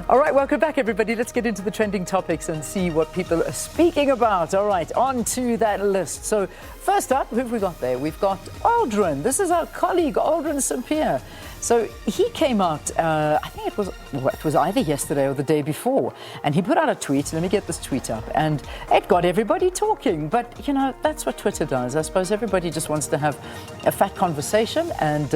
All right, welcome back, everybody. Let's get into the trending topics and see what people are speaking about. All right, on to that list. So first up, who have we got there? We've got Aldrin. This is our colleague, Aldrin St. Pierre. So he came out, I think it was either yesterday or the day before, and he put out a tweet. Let me get this tweet up, and it got everybody talking. But, you know, that's what Twitter does. I suppose everybody just wants to have a fat conversation and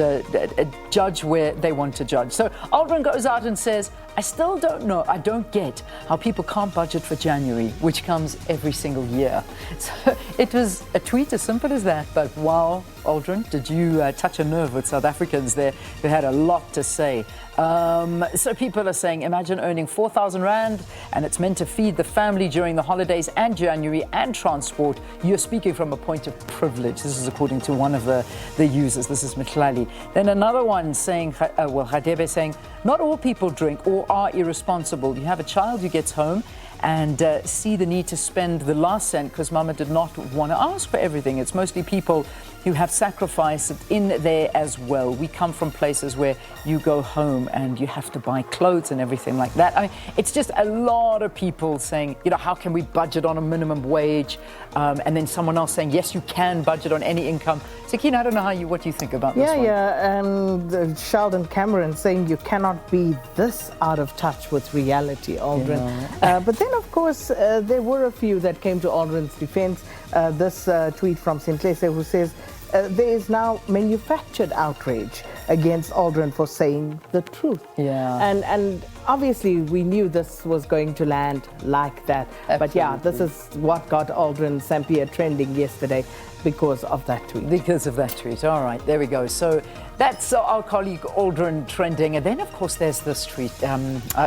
judge where they want to judge. So Aldrin goes out and says, I still don't know, I don't get how people can't budget for January, which comes every single year. So it was a tweet as simple as that, but wow, Aldrin, did you touch a nerve with South Africans there who had a lot to say. So people are saying, imagine earning 4,000 Rand and it's meant to feed the family during the holidays and January and transport. You're speaking from a point of privilege. This is according to one of the users. This is Mitlali. Then another one saying, Hadebe saying, not all people drink or are irresponsible. You have a child who gets home and see the need to spend the last cent because mama did not want to ask for everything. It's mostly people who have sacrificed in there as well. We come from places where you go home and you have to buy clothes and everything like that. I mean, it's just a lot of people saying, you know, how can we budget on a minimum wage? And then someone else saying, yes, you can budget on any income. Sakina, I don't know what you think about this one. And Sheldon Cameron saying you cannot be this out of touch with reality, Aldrin. Yeah. But then, of course, there were a few that came to Aldrin's defense. This tweet from Sintlese who says, there is now manufactured outrage against Aldrin for saying the truth. Yeah. And obviously we knew this was going to land like that. Absolutely. But yeah, this is what got Aldrin St. Pierre trending yesterday because of that tweet. Because of that tweet. All right, there we go. So that's our colleague Aldrin trending. And then, of course, there's this tweet.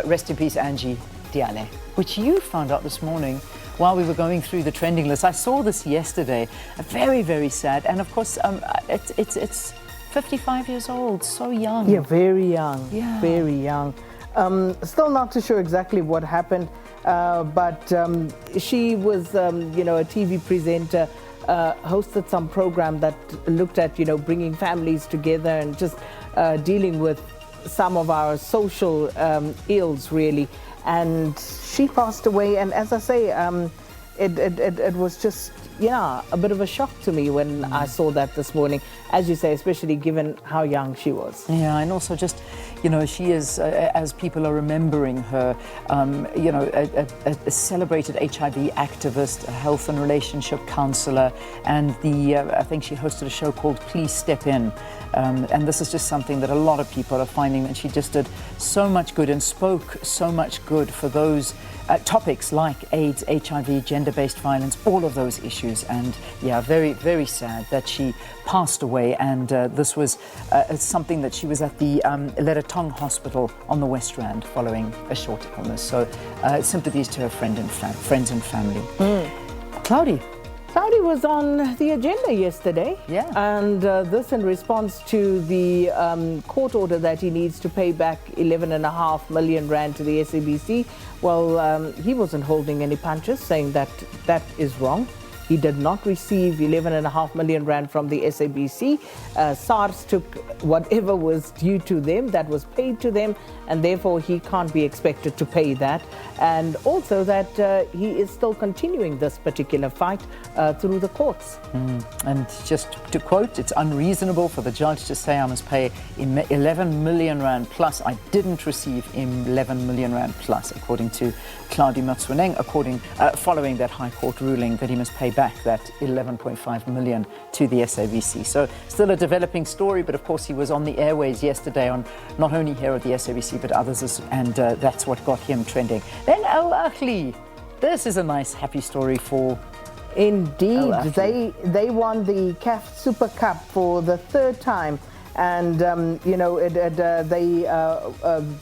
Rest in peace, Angie Diale, which you found out this morning while we were going through the trending list. I saw this yesterday. Very, very sad. And of course, it's 55 years old, so young. Yeah, very young. Yeah. Very young. Still not too sure exactly what happened, but she was, a TV presenter, hosted some program that looked at, bringing families together and just dealing with some of our social ills, really. And she passed away, and as I say, it was just, a bit of a shock to me when I saw that this morning, as you say, especially given how young she was. Yeah, and also just, she is, as people are remembering her, a celebrated HIV activist, a health and relationship counsellor, and I think she hosted a show called Please Step In. And this is just something that a lot of people are finding, that she just did so much good and spoke so much good for those topics like AIDS, HIV, gender-based violence, all of those issues. And yeah, very, very sad that she passed away. And this was something that she was at the Leratong Hospital on the West Rand following a short illness. So sympathies to her friends and family. Cloudy was on the agenda yesterday. Yeah. And this in response to the court order that he needs to pay back 11.5 million Rand to the SABC. Well, he wasn't holding any punches, saying that that is wrong. He did not receive 11.5 million Rand from the SABC. SARS took whatever was due to them, that was paid to them, and therefore he can't be expected to pay that. And also that he is still continuing this particular fight through the courts. And just to quote, it's unreasonable for the judge to say I must pay 11 million Rand plus. I didn't receive 11 million Rand plus, according to Claudi Matswaneng, following that High Court ruling that he must pay back that 11.5 million to the SABC. So still a developing story, but of course he was on the airways yesterday on not only here at the SABC but others, and that's what got him trending. Then Al Ahly. This is a nice happy story for Indeed, they won the CAF Super Cup for the third time, and they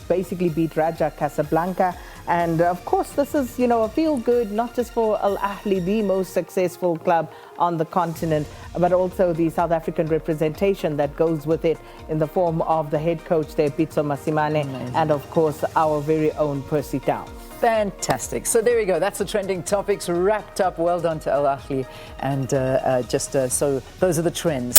basically beat Raja Casablanca. And of course, this is a feel good not just for Al Ahly, the most successful club on the continent, but also the South African representation that goes with it in the form of the head coach there, Pitso Masimane. Amazing. And of course our very own Percy Tau. Fantastic. So there we go. That's the trending topics wrapped up. Well done to Al Ahly. And so those are the trends.